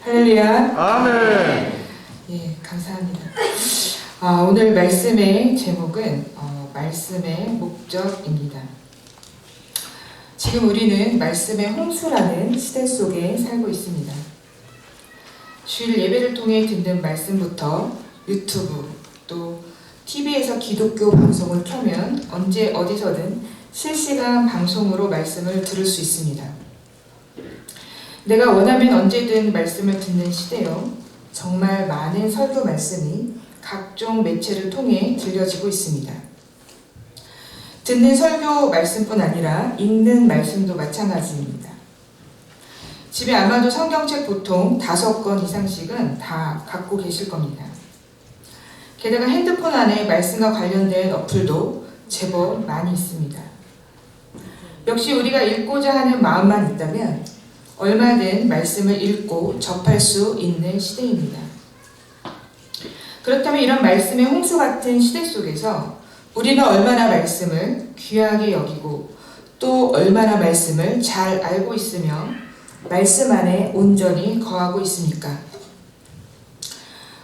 할렐루야. 아멘. 예, 감사합니다. 오늘 말씀의 제목은 말씀의 목적입니다. 지금 우리는 말씀의 홍수라는 시대 속에 살고 있습니다. 주일 예배를 통해 듣는 말씀부터 유튜브 또 TV에서 기독교 방송을 켜면 언제 어디서든 실시간 방송으로 말씀을 들을 수 있습니다. 내가 원하면 언제든 말씀을 듣는 시대요. 정말 많은 설교 말씀이 각종 매체를 통해 들려지고 있습니다. 듣는 설교 말씀뿐 아니라 읽는 말씀도 마찬가지입니다. 집에 아마도 성경책 보통 5권 이상씩은 다 갖고 계실 겁니다. 게다가 핸드폰 안에 말씀과 관련된 어플도 제법 많이 있습니다. 역시 우리가 읽고자 하는 마음만 있다면 얼마든 말씀을 읽고 접할 수 있는 시대입니다. 그렇다면 이런 말씀의 홍수 같은 시대 속에서 우리는 얼마나 말씀을 귀하게 여기고 또 얼마나 말씀을 잘 알고 있으며 말씀 안에 온전히 거하고 있습니까?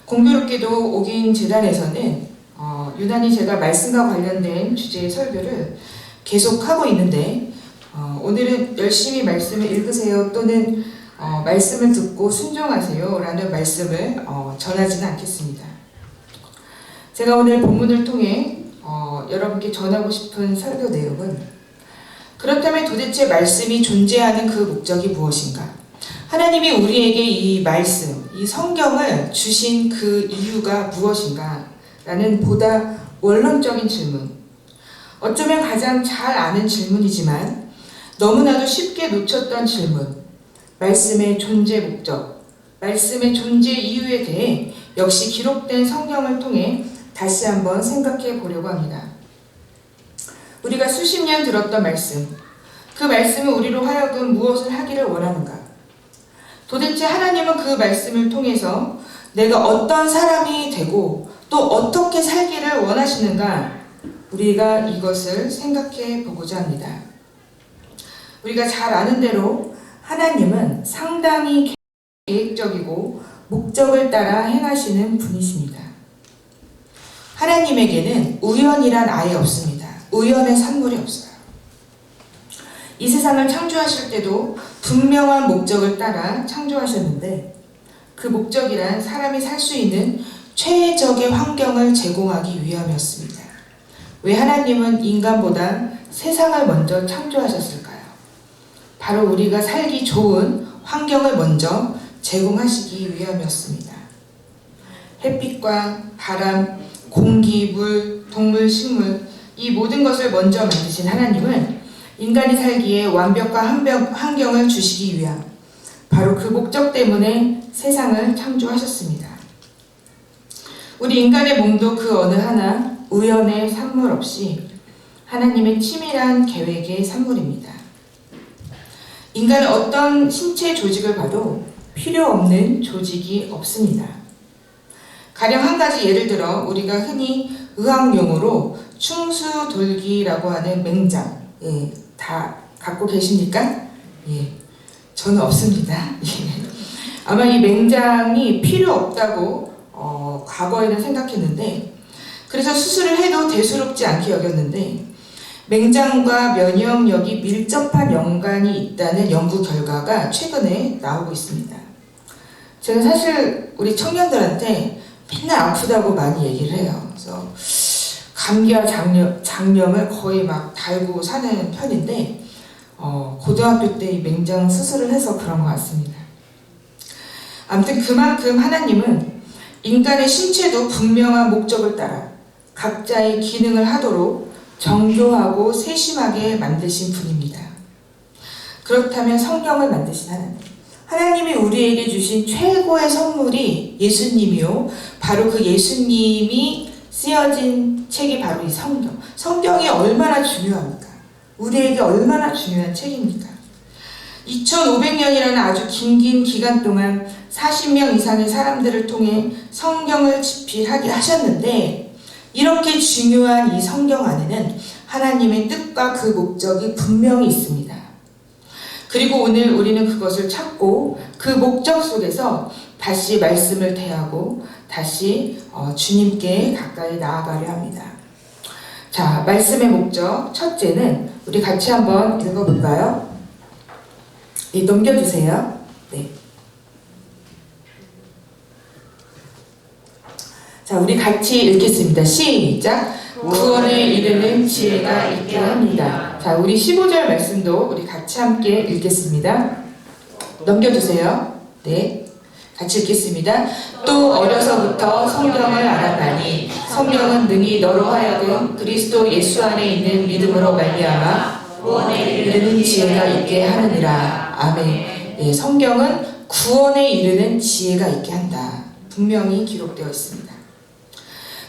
공교롭게도 옥인 재단에서는 유난히 제가 말씀과 관련된 주제의 설교를 계속하고 있는데 오늘은 열심히 말씀을 읽으세요 또는 말씀을 듣고 순종하세요 라는 말씀을 전하지는 않겠습니다. 제가 오늘 본문을 통해 여러분께 전하고 싶은 설교 내용은 그렇다면 도대체 말씀이 존재하는 그 목적이 무엇인가? 하나님이 우리에게 이 말씀, 이 성경을 주신 그 이유가 무엇인가? 라는 보다 원론적인 질문. 어쩌면 가장 잘 아는 질문이지만 너무나도 쉽게 놓쳤던 질문, 말씀의 존재 목적, 말씀의 존재 이유에 대해 역시 기록된 성경을 통해 다시 한번 생각해 보려고 합니다. 우리가 수십 년 들었던 말씀, 그 말씀은 우리로 하여금 무엇을 하기를 원하는가? 도대체 하나님은 그 말씀을 통해서 내가 어떤 사람이 되고 또 어떻게 살기를 원하시는가? 우리가 이것을 생각해 보고자 합니다. 우리가 잘 아는 대로 하나님은 상당히 계획적이고 목적을 따라 행하시는 분이십니다. 하나님에게는 우연이란 아예 없습니다. 우연의 산물이 없어요. 이 세상을 창조하실 때도 분명한 목적을 따라 창조하셨는데 그 목적이란 사람이 살 수 있는 최적의 환경을 제공하기 위함이었습니다. 왜 하나님은 인간보다 세상을 먼저 창조하셨을까요? 바로 우리가 살기 좋은 환경을 먼저 제공하시기 위함이었습니다. 햇빛과 바람, 공기, 물, 동물, 식물 이 모든 것을 먼저 만드신 하나님은 인간이 살기에 완벽한 환경을 주시기 위함 바로 그 목적 때문에 세상을 창조하셨습니다. 우리 인간의 몸도 그 어느 하나 우연의 산물 없이 하나님의 치밀한 계획의 산물입니다. 인간은 어떤 신체 조직을 봐도 필요 없는 조직이 없습니다. 가령 한 가지 예를 들어 우리가 흔히 의학용어로 충수돌기라고 하는 맹장, 다 갖고 계십니까? 저는 없습니다. 아마 이 맹장이 필요 없다고 과거에는 생각했는데 그래서 수술을 해도 대수롭지 않게 여겼는데 맹장과 면역력이 밀접한 연관이 있다는 연구 결과가 최근에 나오고 있습니다. 제가 사실 우리 청년들한테 맨날 아프다고 많이 얘기를 해요. 그래서 감기와 장염을 거의 막 달고 사는 편인데 고등학교 때 이 맹장 수술을 해서 그런 것 같습니다. 아무튼 그만큼 하나님은 인간의 신체도 분명한 목적을 따라 각자의 기능을 하도록 정교하고 세심하게 만드신 분입니다. 그렇다면 성경을 만드신 하나님이 우리에게 주신 최고의 선물이 예수님이요. 바로 그 예수님이 쓰여진 책이 바로 이 성경. 성경이 얼마나 중요합니까? 우리에게 얼마나 중요한 책입니까? 2500년이라는 아주 긴 기간 동안 40명 이상의 사람들을 통해 성경을 집필하게 하셨는데 이렇게 중요한 이 성경 안에는 하나님의 뜻과 그 목적이 분명히 있습니다. 그리고 오늘 우리는 그것을 찾고 그 목적 속에서 다시 말씀을 대하고 다시 주님께 가까이 나아가려 합니다. 자, 말씀의 목적 첫째는 우리 같이 한번 읽어볼까요? 네, 넘겨주세요. 네. 자, 우리 같이 읽겠습니다. 시작! 구원에 이르는 지혜가 있게 합니다. 자, 우리 15절 말씀도 우리 같이 함께 읽겠습니다. 넘겨주세요. 네, 같이 읽겠습니다. 또 어려서부터 성경을 알았나니 성경은 능히 너로 하여금 그리스도 예수 안에 있는 믿음으로 말미암아 구원에 이르는 지혜가 있게 하느니라. 아멘. 네, 성경은 구원에 이르는 지혜가 있게 한다. 분명히 기록되어 있습니다.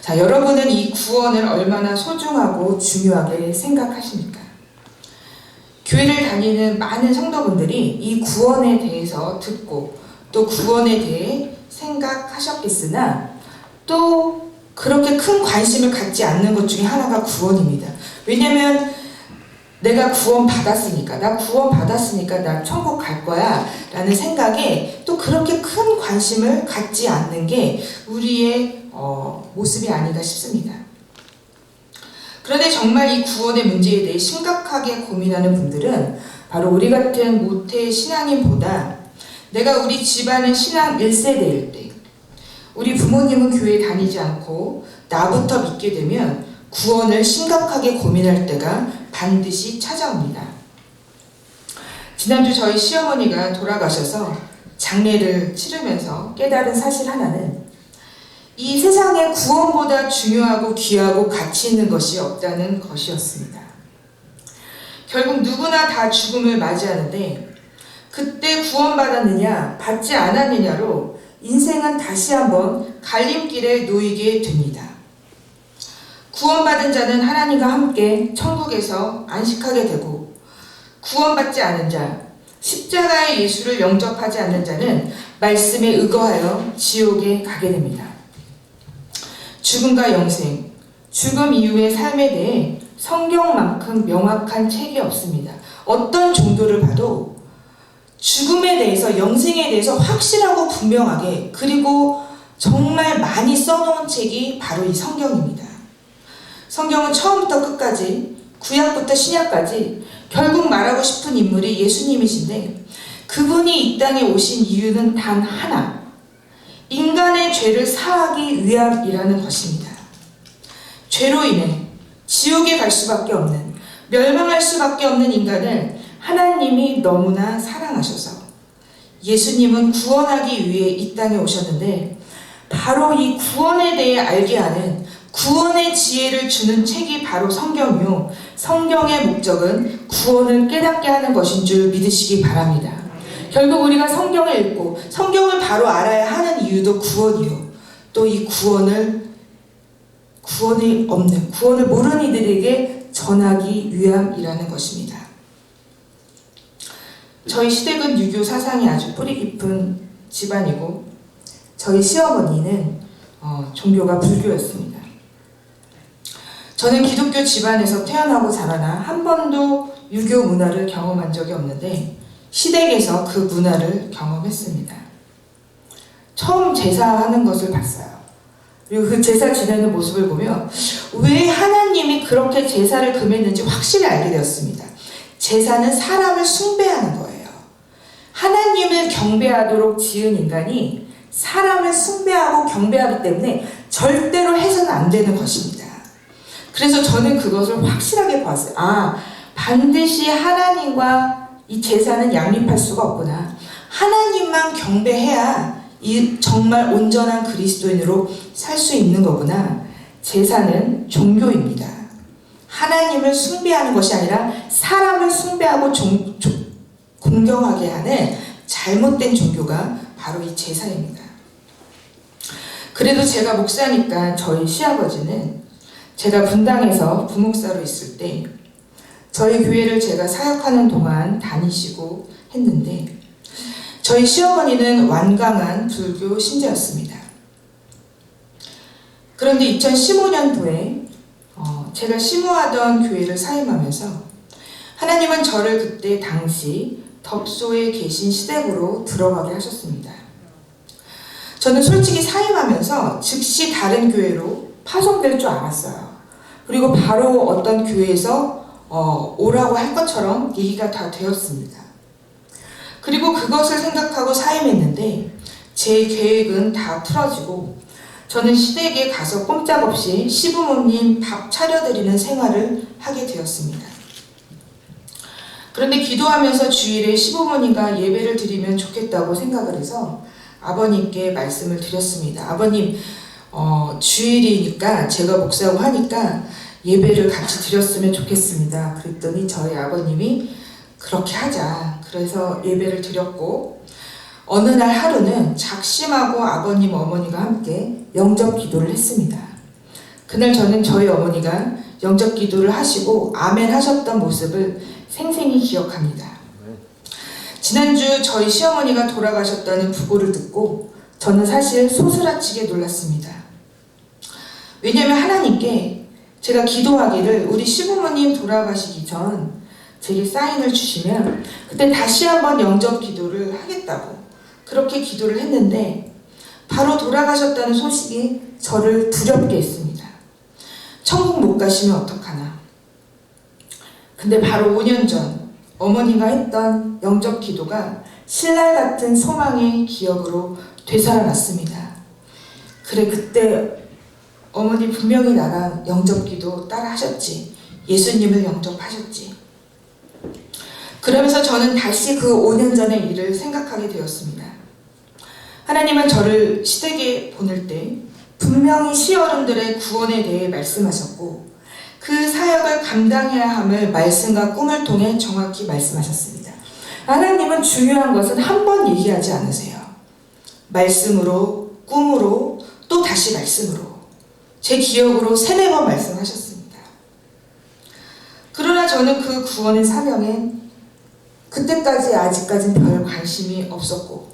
자, 여러분은 이 구원을 얼마나 소중하고 중요하게 생각하십니까? 교회를 다니는 많은 성도분들이 이 구원에 대해서 듣고 또 구원에 대해 생각하셨겠으나 또 그렇게 큰 관심을 갖지 않는 것 중에 하나가 구원입니다. 왜냐면 내가 구원 받았으니까, 나 천국 갈 거야 라는 생각에 또 그렇게 큰 관심을 갖지 않는 게 우리의 모습이 아닌가 싶습니다. 그런데 정말 이 구원의 문제에 대해 심각하게 고민하는 분들은 바로 우리 같은 모태 신앙인보다 내가 우리 집안은 신앙 1세대일 때, 우리 부모님은 교회 다니지 않고 나부터 믿게 되면 구원을 심각하게 고민할 때가 반드시 찾아옵니다. 지난주 저희 시어머니가 돌아가셔서 장례를 치르면서 깨달은 사실 하나는 이 세상에 구원보다 중요하고 귀하고 가치 있는 것이 없다는 것이었습니다. 결국 누구나 다 죽음을 맞이하는데 그때 구원받았느냐 받지 않았느냐로 인생은 다시 한번 갈림길에 놓이게 됩니다. 구원받은 자는 하나님과 함께 천국에서 안식하게 되고 구원받지 않은 자, 십자가의 예수를 영접하지 않는 자는 말씀에 의거하여 지옥에 가게 됩니다. 죽음과 영생, 죽음 이후의 삶에 대해 성경만큼 명확한 책이 없습니다. 어떤 종교를 봐도 죽음에 대해서, 영생에 대해서 확실하고 분명하게, 그리고 정말 많이 써놓은 책이 바로 이 성경입니다. 성경은 처음부터 끝까지, 구약부터 신약까지 결국 말하고 싶은 인물이 예수님이신데 그분이 이 땅에 오신 이유는 단 하나, 인간의 죄를 사하기 위함이라는 것입니다. 죄로 인해 지옥에 갈 수밖에 없는, 멸망할 수밖에 없는 인간을 하나님이 너무나 사랑하셔서 예수님은 구원하기 위해 이 땅에 오셨는데 바로 이 구원에 대해 알게 하는 구원의 지혜를 주는 책이 바로 성경이요. 성경의 목적은 구원을 깨닫게 하는 것인 줄 믿으시기 바랍니다. 결국 우리가 성경을 읽고 성경을 바로 알아야 하는 이유도 구원이요. 또 이 구원이 없는, 구원을 모르는 이들에게 전하기 위함이라는 것입니다. 저희 시댁은 유교 사상이 아주 뿌리 깊은 집안이고 저희 시어머니는 종교가 불교였습니다. 저는 기독교 집안에서 태어나고 자라나 한 번도 유교 문화를 경험한 적이 없는데 시댁에서 그 문화를 경험했습니다. 처음 제사하는 것을 봤어요. 그리고 그 제사 지내는 모습을 보면 왜 하나님이 그렇게 제사를 금했는지 확실히 알게 되었습니다. 제사는 사람을 숭배하는 거예요. 하나님을 경배하도록 지은 인간이 사람을 숭배하고 경배하기 때문에 절대로 해서는 안 되는 것입니다. 그래서 저는 그것을 확실하게 봤어요. 반드시 하나님과 이 제사는 양립할 수가 없구나. 하나님만 경배해야 정말 온전한 그리스도인으로 살 수 있는 거구나. 제사는 종교입니다. 하나님을 숭배하는 것이 아니라 사람을 숭배하고 공경하게 하는 잘못된 종교가 바로 이 제사입니다. 그래도 제가 목사니까 저희 시아버지는 제가 분당에서 부목사로 있을 때 저희 교회를 제가 사역하는 동안 다니시고 했는데 저희 시어머니는 완강한 불교 신자였습니다. 그런데 2015년도에 제가 심호하던 교회를 사임하면서 하나님은 저를 그때 당시 덥소에 계신 시댁으로 들어가게 하셨습니다. 저는 솔직히 사임하면서 즉시 다른 교회로 파송될 줄 알았어요. 그리고 바로 어떤 교회에서 오라고 할 것처럼 얘기가 다 되었습니다. 그리고 그것을 생각하고 사임했는데 제 계획은 다 틀어지고 저는 시댁에 가서 꼼짝없이 시부모님 밥 차려드리는 생활을 하게 되었습니다. 그런데 기도하면서 주일에 시부모님과 예배를 드리면 좋겠다고 생각을 해서 아버님께 말씀을 드렸습니다. 아버님, 주일이니까 제가 목사하고 하니까 예배를 같이 드렸으면 좋겠습니다. 그랬더니 저희 아버님이 그렇게 하자. 그래서 예배를 드렸고 어느 날 하루는 작심하고 아버님, 어머니가 함께 영접 기도를 했습니다. 그날 저는 저희 어머니가 영접 기도를 하시고 아멘 하셨던 모습을 생생히 기억합니다. 지난주 저희 시어머니가 돌아가셨다는 부고를 듣고 저는 사실 소스라치게 놀랐습니다. 왜냐하면 하나님께 제가 기도하기를 우리 시부모님 돌아가시기 전 제게 사인을 주시면 그때 다시 한번 영접 기도를 하겠다고 그렇게 기도를 했는데 바로 돌아가셨다는 소식이 저를 두렵게 했습니다. 천국 못 가시면 어떡하나. 근데 바로 5년 전 어머니가 했던 영접 기도가 신랄 같은 소망의 기억으로 되살아났습니다. 그래, 그때 어머니 분명히 나랑 영접 기도 따라 하셨지. 예수님을 영접하셨지. 그러면서 저는 다시 그 5년 전의 일을 생각하게 되었습니다. 하나님은 저를 시댁에 보낼 때 분명히 시어른들의 구원에 대해 말씀하셨고 그 사역을 감당해야 함을 말씀과 꿈을 통해 정확히 말씀하셨습니다. 하나님은 중요한 것은 한 번 얘기하지 않으세요. 말씀으로, 꿈으로, 또 다시 말씀으로. 제 기억으로 3-4번 말씀하셨습니다. 그러나 저는 그 구원의 사명에 그때까지 아직까지는 별 관심이 없었고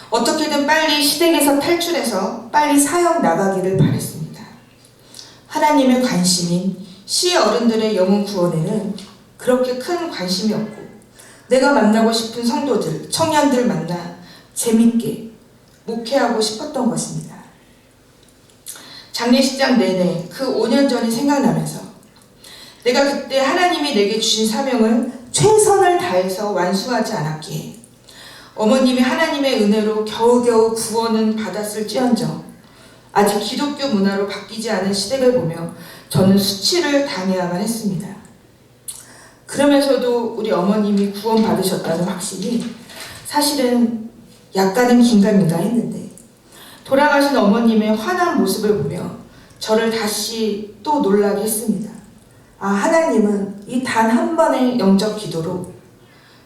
어떻게든 빨리 시댁에서 탈출해서 빨리 사역 나가기를 바랬습니다. 하나님의 관심인 시 어른들의 영혼 구원에는 그렇게 큰 관심이 없고 내가 만나고 싶은 성도들, 청년들 만나 재밌게 목회하고 싶었던 것입니다. 장례식장 내내 그 5년 전이 생각나면서 내가 그때 하나님이 내게 주신 사명을 최선을 다해서 완수하지 않았기에 어머님이 하나님의 은혜로 겨우겨우 구원은 받았을지언정 아직 기독교 문화로 바뀌지 않은 시댁을 보며 저는 수치를 당해야만 했습니다. 그러면서도 우리 어머님이 구원받으셨다는 확신이 사실은 약간은 긴가민가 했는데 돌아가신 어머님의 환한 모습을 보며 저를 다시 또 놀라게 했습니다. 아, 하나님은 이 단 한 번의 영접 기도로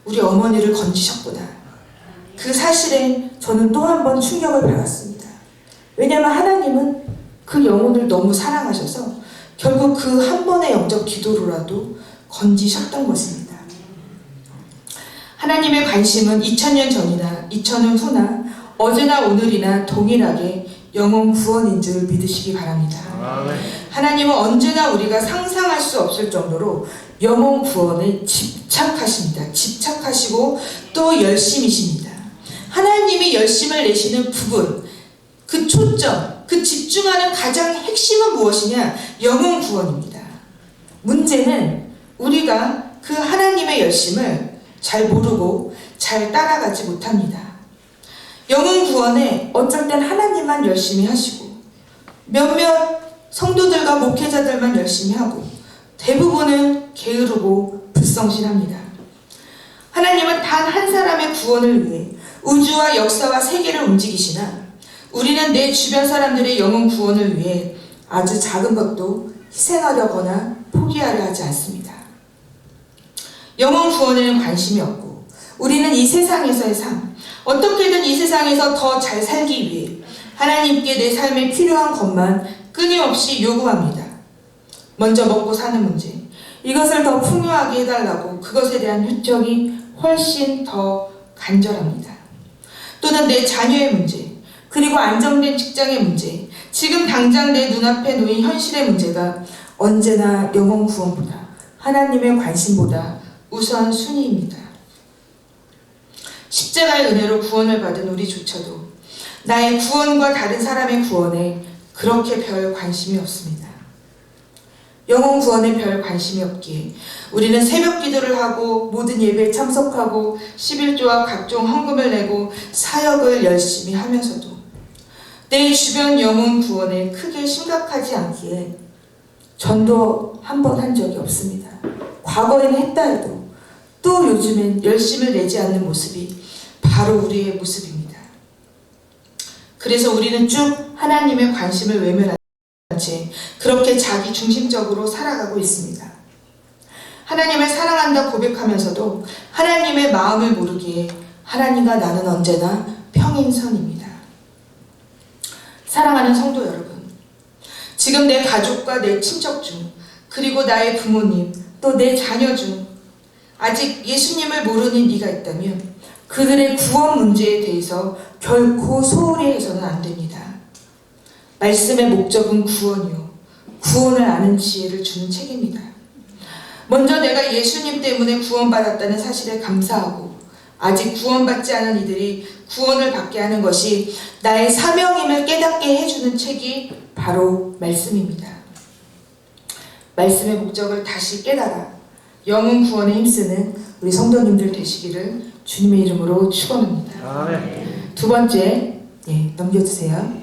우리 어머니를 건지셨구나. 그 사실에 저는 또 한 번 충격을 받았습니다. 왜냐하면 하나님은 그 영혼을 너무 사랑하셔서 결국 그 한 번의 영접 기도로라도 건지셨던 것입니다. 하나님의 관심은 2000년 전이나 2000년 후나 어제나 오늘이나 동일하게 영혼 구원인 줄 믿으시기 바랍니다. 하나님은 언제나 우리가 상상할 수 없을 정도로 영혼 구원에 집착하십니다. 집착하시고 또 열심이십니다. 하나님이 열심을 내시는 부분, 그 초점, 그 집중하는 가장 핵심은 무엇이냐? 영혼 구원입니다. 문제는 우리가 그 하나님의 열심을 잘 모르고 잘 따라가지 못합니다. 영혼 구원에 어쩔 땐 하나님만 열심히 하시고 몇몇 성도들과 목회자들만 열심히 하고 대부분은 게으르고 불성실합니다. 하나님은 단 한 사람의 구원을 위해 우주와 역사와 세계를 움직이시나 우리는 내 주변 사람들의 영혼 구원을 위해 아주 작은 것도 희생하려거나 포기하려 하지 않습니다. 영혼 구원에는 관심이 없고 우리는 이 세상에서의 삶, 어떻게든 이 세상에서 더 잘 살기 위해 하나님께 내 삶에 필요한 것만 끊임없이 요구합니다. 먼저 먹고 사는 문제, 이것을 더 풍요하게 해달라고 그것에 대한 요청이 훨씬 더 간절합니다. 또는 내 자녀의 문제, 그리고 안정된 직장의 문제, 지금 당장 내 눈앞에 놓인 현실의 문제가 언제나 영혼 구원보다 하나님의 관심보다 우선순위입니다. 십자가의 은혜로 구원을 받은 우리조차도 나의 구원과 다른 사람의 구원에 그렇게 별 관심이 없습니다. 영혼 구원에 별 관심이 없기에 우리는 새벽 기도를 하고 모든 예배에 참석하고 11조와 각종 헌금을 내고 사역을 열심히 하면서도 내 주변 영혼 구원에 크게 심각하지 않기에 전도 한 번 한 적이 없습니다. 과거에는 했다 해도 또 요즘엔 열심을 내지 않는 모습이 바로 우리의 모습입니다. 그래서 우리는 쭉 하나님의 관심을 외면한 채 그렇게 자기 중심적으로 살아가고 있습니다. 하나님을 사랑한다 고백하면서도 하나님의 마음을 모르기에 하나님과 나는 언제나 평행선입니다. 사랑하는 성도 여러분, 지금 내 가족과 내 친척 중, 그리고 나의 부모님, 또 내 자녀 중 아직 예수님을 모르는 이가 있다면 그들의 구원 문제에 대해서 결코 소홀히 해서는 안 됩니다. 말씀의 목적은 구원이요, 구원을 아는 지혜를 주는 책입니다. 먼저 내가 예수님 때문에 구원받았다는 사실에 감사하고 아직 구원받지 않은 이들이 구원을 받게 하는 것이 나의 사명임을 깨닫게 해주는 책이 바로 말씀입니다. 말씀의 목적을 다시 깨달아 영혼 구원에 힘쓰는 우리 성도님들 되시기를 주님의 이름으로 축원합니다. 아멘. 두 번째, 넘겨주세요.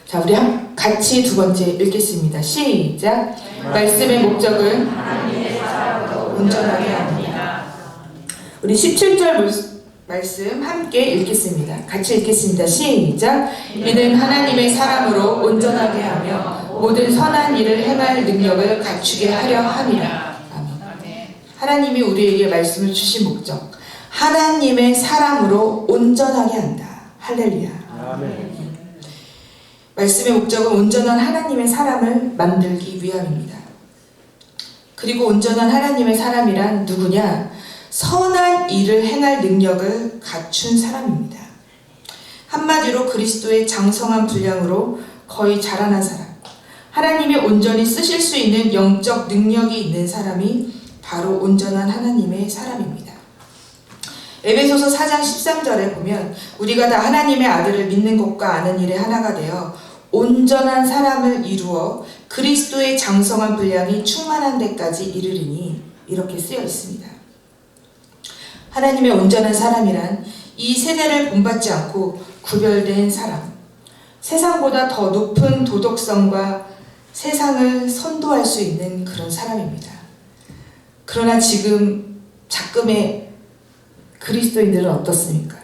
자, 우리 같이 두 번째 읽겠습니다. 시작. 말씀의 목적은 온전하게 합니다. 우리 17절 말씀 함께 읽겠습니다. 같이 읽겠습니다. 시작. 이는 하나님의 사람으로 온전하게 하며 모든 선한 일을 행할 능력을 갖추게 하려 함이라. 아멘. 하나님이 우리에게 말씀을 주신 목적, 하나님의 사람으로 온전하게 한다. 할렐루야. 아멘. 말씀의 목적은 온전한 하나님의 사람을 만들기 위함입니다. 그리고 온전한 하나님의 사람이란 누구냐? 선한 일을 행할 능력을 갖춘 사람입니다. 한마디로 그리스도의 장성한 분량으로 거의 자라난 사람, 하나님이 온전히 쓰실 수 있는 영적 능력이 있는 사람이 바로 온전한 하나님의 사람입니다. 에베소서 4장 13절에 보면 우리가 다 하나님의 아들을 믿는 것과 아는 일에 하나가 되어 온전한 사람을 이루어 그리스도의 장성한 분량이 충만한 데까지 이르리니 이렇게 쓰여 있습니다. 하나님의 온전한 사람이란 이 세대를 본받지 않고 구별된 사람, 세상보다 더 높은 도덕성과 세상을 선도할 수 있는 그런 사람입니다. 그러나 지금 작금의 그리스도인들은 어떻습니까?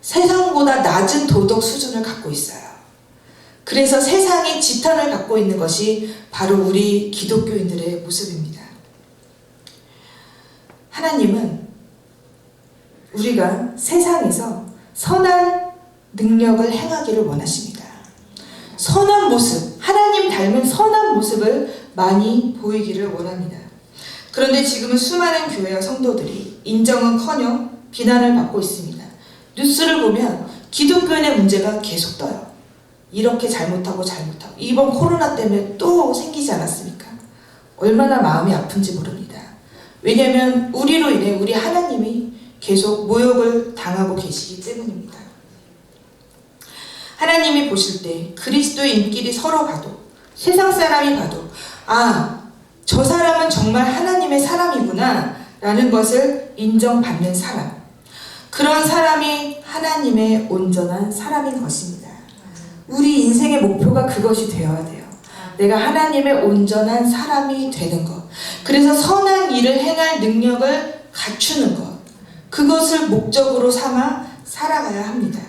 세상보다 낮은 도덕 수준을 갖고 있어요. 그래서 세상이 지탄을 받고 있는 것이 바로 우리 기독교인들의 모습입니다. 하나님은 우리가 세상에서 선한 능력을 행하기를 원하십니다. 선한 모습, 하나님 닮은 선한 모습을 많이 보이기를 원합니다. 그런데 지금은 수많은 교회와 성도들이 인정은커녕 비난을 받고 있습니다. 뉴스를 보면 기독교인의 문제가 계속 떠요. 이렇게 잘못하고 이번 코로나 때문에 또 생기지 않았습니까? 얼마나 마음이 아픈지 모릅니다. 왜냐하면 우리로 인해 우리 하나님이 계속 모욕을 당하고 계시기 때문입니다. 하나님이 보실 때 그리스도의 인길이 서로 봐도, 세상 사람이 봐도, 저 사람은 정말 하나님의 사람이구나 라는 것을 인정받는 사람, 그런 사람이 하나님의 온전한 사람인 것입니다. 우리 인생의 목표가 그것이 되어야 돼요. 내가 하나님의 온전한 사람이 되는 것, 그래서 선한 일을 행할 능력을 갖추는 것, 그것을 목적으로 삼아 살아가야 합니다.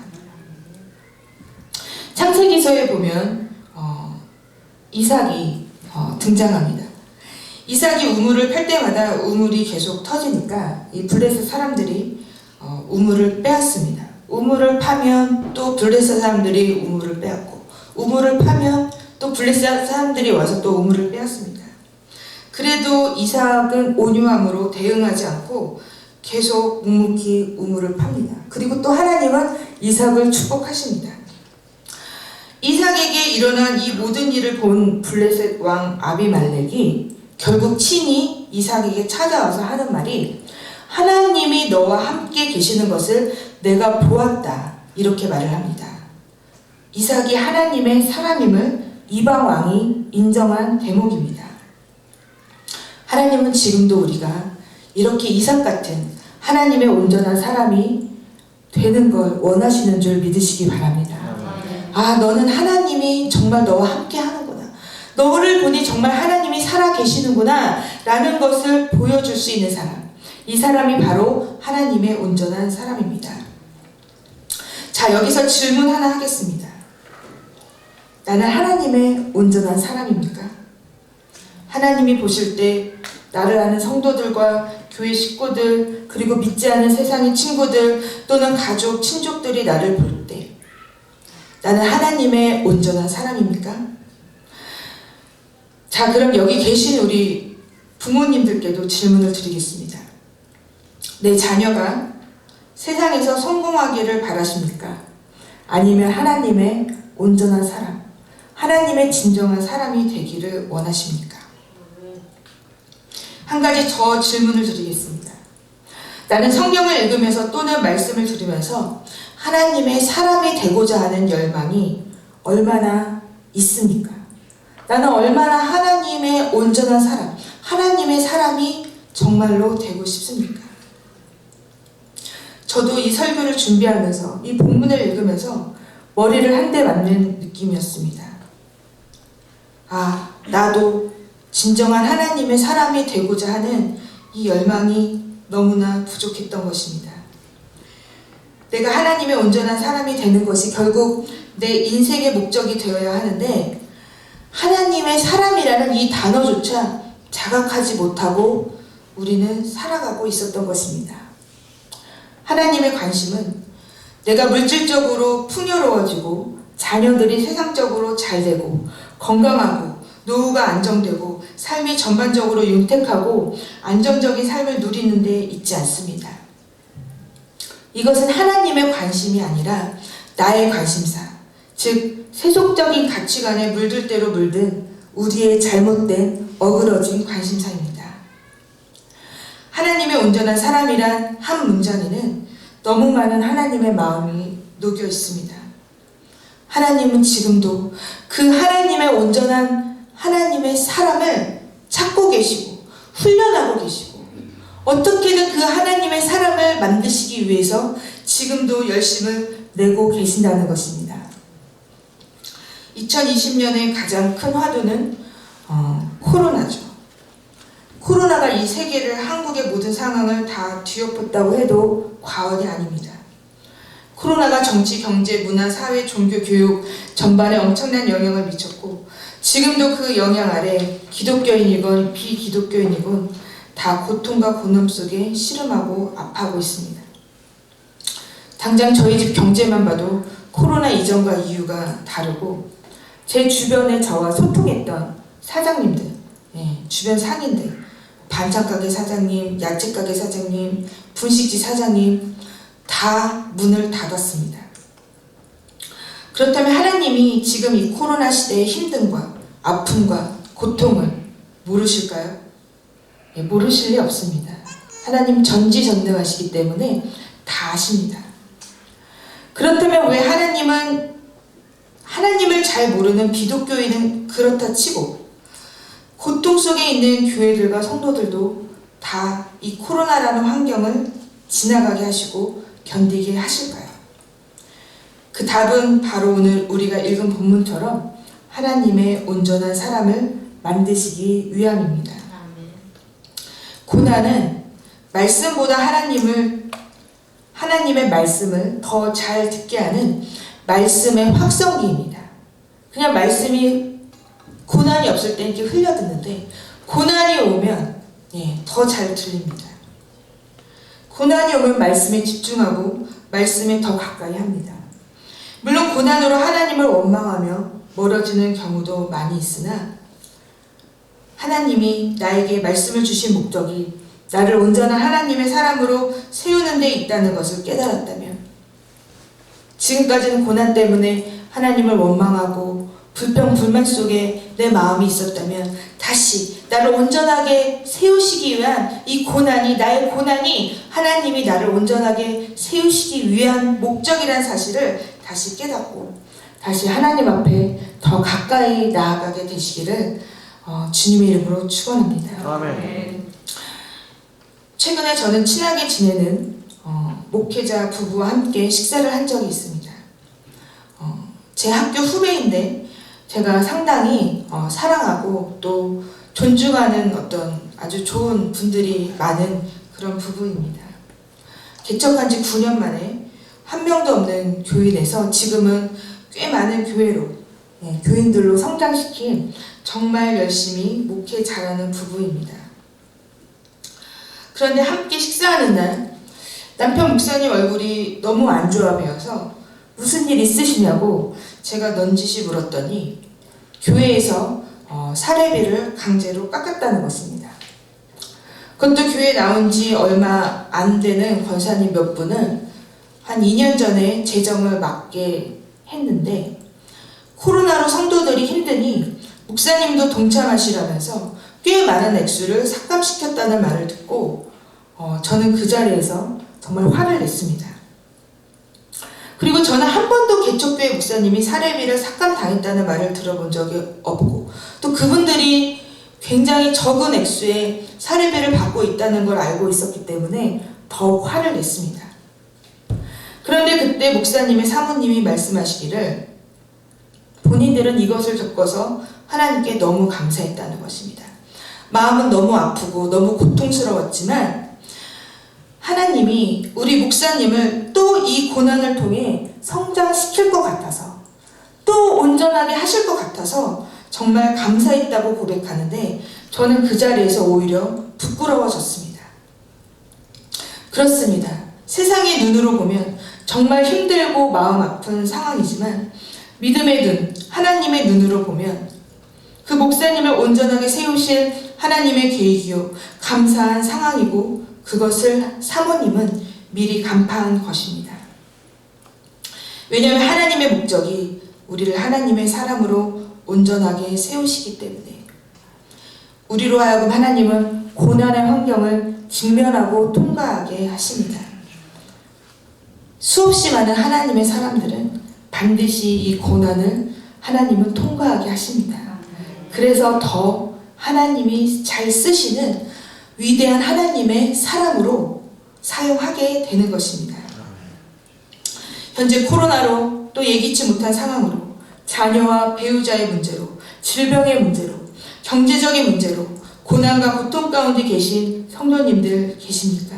창세기서에 보면 이삭이 등장합니다. 이삭이 우물을 팔 때마다 우물이 계속 터지니까 이 블레셋 사람들이 우물을 빼앗습니다. 우물을 파면 또 블레셋 사람들이 우물을 빼앗고, 우물을 파면 또 블레셋 사람들이 와서 또 우물을 빼앗습니다. 그래도 이삭은 온유함으로 대응하지 않고 계속 묵묵히 우물을 팝니다. 그리고 또 하나님은 이삭을 축복하십니다. 이삭에게 일어난 이 모든 일을 본 블레셋 왕 아비말렉이 결국 친히 이삭에게 찾아와서 하는 말이 하나님이 너와 함께 계시는 것을 내가 보았다. 이렇게 말을 합니다. 이삭이 하나님의 사람임을 이방 왕이 인정한 대목입니다. 하나님은 지금도 우리가 이렇게 이삭 같은 하나님의 온전한 사람이 되는 걸 원하시는 줄 믿으시기 바랍니다. 아, 너는 하나님이 정말 너와 함께 하는구나. 너를 보니 정말 하나님이 살아 계시는구나 라는 것을 보여줄 수 있는 사람. 이 사람이 바로 하나님의 온전한 사람입니다. 자, 여기서 질문 하나 하겠습니다. 나는 하나님의 온전한 사람입니까? 하나님이 보실 때 나를 아는 성도들과 교회 식구들, 그리고 믿지 않는 세상의 친구들 또는 가족, 친족들이 나를 볼 때 나는 하나님의 온전한 사람입니까? 자, 그럼 여기 계신 우리 부모님들께도 질문을 드리겠습니다. 내 자녀가 세상에서 성공하기를 바라십니까? 아니면 하나님의 온전한 사람, 하나님의 진정한 사람이 되기를 원하십니까? 한 가지 더 질문을 드리겠습니다. 나는 성경을 읽으면서 또는 말씀을 들으면서 하나님의 사람이 되고자 하는 열망이 얼마나 있습니까? 나는 얼마나 하나님의 온전한 사람, 하나님의 사람이 정말로 되고 싶습니까? 저도 이 설교를 준비하면서 이 본문을 읽으면서 머리를 한 대 맞는 느낌이었습니다. 아, 나도 진정한 하나님의 사람이 되고자 하는 이 열망이 너무나 부족했던 것입니다. 내가 하나님의 온전한 사람이 되는 것이 결국 내 인생의 목적이 되어야 하는데 하나님의 사람이라는 이 단어조차 자각하지 못하고 우리는 살아가고 있었던 것입니다. 하나님의 관심은 내가 물질적으로 풍요로워지고 자녀들이 세상적으로 잘되고 건강하고 노후가 안정되고 삶이 전반적으로 윤택하고 안정적인 삶을 누리는 데 있지 않습니다. 이것은 하나님의 관심이 아니라 나의 관심사, 즉 세속적인 가치관에 물들 대로 물든 우리의 잘못된 어그러진 관심사입니다. 하나님의 온전한 사람이란 한 문장에는 너무 많은 하나님의 마음이 녹여 있습니다. 하나님은 지금도 그 하나님의 온전한 하나님의 사람을 찾고 계시고 훈련하고 계시고 어떻게든 그 하나님의 사람을 만드시기 위해서 지금도 열심을 내고 계신다는 것입니다. 2020년의 가장 큰 화두는 코로나죠. 코로나가 이 세계를, 한국의 모든 상황을 다 뒤엎었다고 해도 과언이 아닙니다. 코로나가 정치, 경제, 문화, 사회, 종교, 교육 전반에 엄청난 영향을 미쳤고 지금도 그 영향 아래 기독교인이건 비기독교인이건 다 고통과 고놈 속에 씨름하고 아파하고 있습니다. 당장 저희 집 경제만 봐도 코로나 이전과 이후가 다르고 제 주변에 저와 소통했던 사장님들, 주변 상인들, 반찬가게 사장님, 야채가게 사장님, 분식집 사장님 다 문을 닫았습니다. 그렇다면 하나님이 지금 이 코로나 시대의 힘듦과 아픔과 고통을 모르실까요? 모르실 리 없습니다. 하나님 전지전능하시기 때문에 다 아십니다. 그렇다면 왜 하나님을 잘 모르는 비독교인은 그렇다 치고 고통 속에 있는 교회들과 성도들도 다 이 코로나라는 환경을 지나가게 하시고 견디게 하실까요? 그 답은 바로 오늘 우리가 읽은 본문처럼 하나님의 온전한 사람을 만드시기 위함입니다. 고난은 말씀보다 하나님의 말씀을 더 잘 듣게 하는 말씀의 확성기입니다. 그냥 말씀이 고난이 없을 때 이렇게 흘려듣는데 고난이 오면 더 잘 들립니다. 고난이 오면 말씀에 집중하고 말씀에 더 가까이 합니다. 물론 고난으로 하나님을 원망하며 멀어지는 경우도 많이 있으나 하나님이 나에게 말씀을 주신 목적이 나를 온전한 하나님의 사람으로 세우는 데 있다는 것을 깨달았다면 지금까지는 고난 때문에 하나님을 원망하고 불평, 불만 속에 내 마음이 있었다면 다시 나를 온전하게 세우시기 위한 이 고난이, 나의 고난이 하나님이 나를 온전하게 세우시기 위한 목적이라는 사실을 다시 깨닫고 다시 하나님 앞에 더 가까이 나아가게 되시기를 주님의 이름으로 축원합니다. 아멘. 최근에 저는 친하게 지내는 목회자 부부와 함께 식사를 한 적이 있습니다. 제 학교 후배인데 제가 상당히 사랑하고 또 존중하는 어떤 아주 좋은 분들이 많은 그런 부부입니다. 개척한 지 9년 만에 한 명도 없는 교인에서 지금은 꽤 많은 교회로, 교인들로 성장시킨 정말 열심히 목회 잘하는 부부입니다. 그런데 함께 식사하는 날 남편 목사님 얼굴이 너무 안 좋아 보여서 무슨 일 있으시냐고 제가 넌지시 물었더니 교회에서 사례비를 강제로 깎았다는 것입니다. 그것도 교회에 나온 지 얼마 안 되는 권사님 몇 분은 한 2년 전에 재정을 맡게 했는데 코로나로 성도들이 힘드니 목사님도 동참하시라면서 꽤 많은 액수를 삭감시켰다는 말을 듣고 저는 그 자리에서 정말 화를 냈습니다. 그리고 저는 한 번도 개척교회 목사님이 사례비를 삭감당했다는 말을 들어본 적이 없고 또 그분들이 굉장히 적은 액수의 사례비를 받고 있다는 걸 알고 있었기 때문에 더욱 화를 냈습니다. 그런데 그때 목사님의 사모님이 말씀하시기를 본인들은 이것을 겪어서 하나님께 너무 감사했다는 것입니다. 마음은 너무 아프고 너무 고통스러웠지만 하나님이 우리 목사님을 또 이 고난을 통해 성장시킬 것 같아서 또 온전하게 하실 것 같아서 정말 감사했다고 고백하는데 저는 그 자리에서 오히려 부끄러워졌습니다. 그렇습니다. 세상의 눈으로 보면 정말 힘들고 마음 아픈 상황이지만 믿음의 눈, 하나님의 눈으로 보면 그 목사님을 온전하게 세우실 하나님의 계획이요 감사한 상황이고 그것을 사모님은 미리 간파한 것입니다. 왜냐하면 하나님의 목적이 우리를 하나님의 사람으로 온전하게 세우시기 때문에 우리로 하여금 하나님은 고난의 환경을 직면하고 통과하게 하십니다. 수없이 많은 하나님의 사람들은 반드시 이 고난을 하나님은 통과하게 하십니다. 그래서 더 하나님이 잘 쓰시는 위대한 하나님의 사람으로 사용하게 되는 것입니다. 현재 코로나로 또 예기치 못한 상황으로 자녀와 배우자의 문제로 질병의 문제로 경제적인 문제로 고난과 고통 가운데 계신 성도님들 계십니까?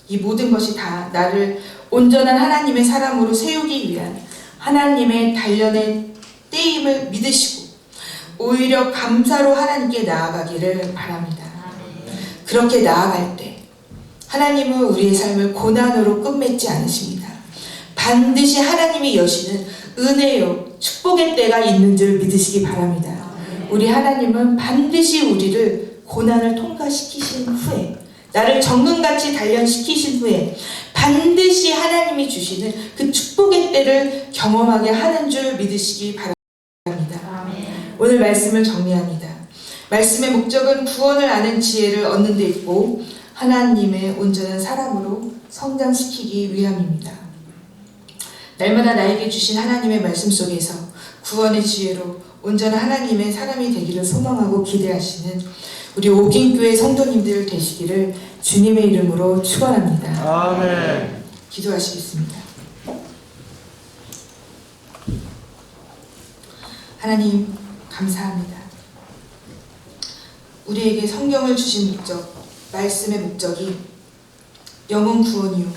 이 모든 것이 다 나를 온전한 하나님의 사람으로 세우기 위한 하나님의 단련의 때임을 믿으시고 오히려 감사로 하나님께 나아가기를 바랍니다. 그렇게 나아갈 때 하나님은 우리의 삶을 고난으로 끝맺지 않으십니다. 반드시 하나님이 여시는 은혜요 축복의 때가 있는 줄 믿으시기 바랍니다. 우리 하나님은 반드시 우리를 고난을 통과시키신 후에 나를 정금같이 단련시키신 후에 반드시 하나님이 주시는 그 축복의 때를 경험하게 하는 줄 믿으시기 바랍니다. 오늘 말씀을 정리합니다. 말씀의 목적은 구원을 아는 지혜를 얻는 데 있고 하나님의 온전한 사람으로 성장시키기 위함입니다. 날마다 나에게 주신 하나님의 말씀 속에서 구원의 지혜로 온전한 하나님의 사람이 되기를 소망하고 기대하시는 우리 옥인교회 성도님들 되시기를 주님의 이름으로 축원합니다. 아멘. 기도하시겠습니다. 하나님 감사합니다. 우리에게 성경을 주신 목적, 말씀의 목적이 영혼 구원이요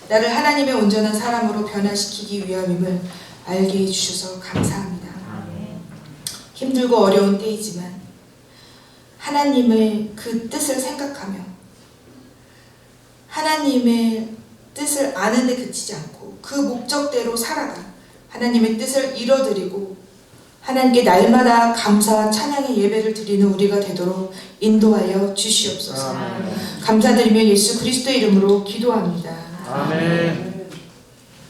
나를 하나님의 온전한 사람으로 변화시키기 위함임을 알게 해주셔서 감사합니다. 힘들고 어려운 때이지만 하나님의 그 뜻을 생각하며 하나님의 뜻을 아는 데 그치지 않고 그 목적대로 살아가 하나님의 뜻을 이뤄드리고 하나님께 날마다 감사와 찬양의 예배를 드리는 우리가 되도록 인도하여 주시옵소서. 감사드리며 예수 그리스도의 이름으로 기도합니다. 아멘.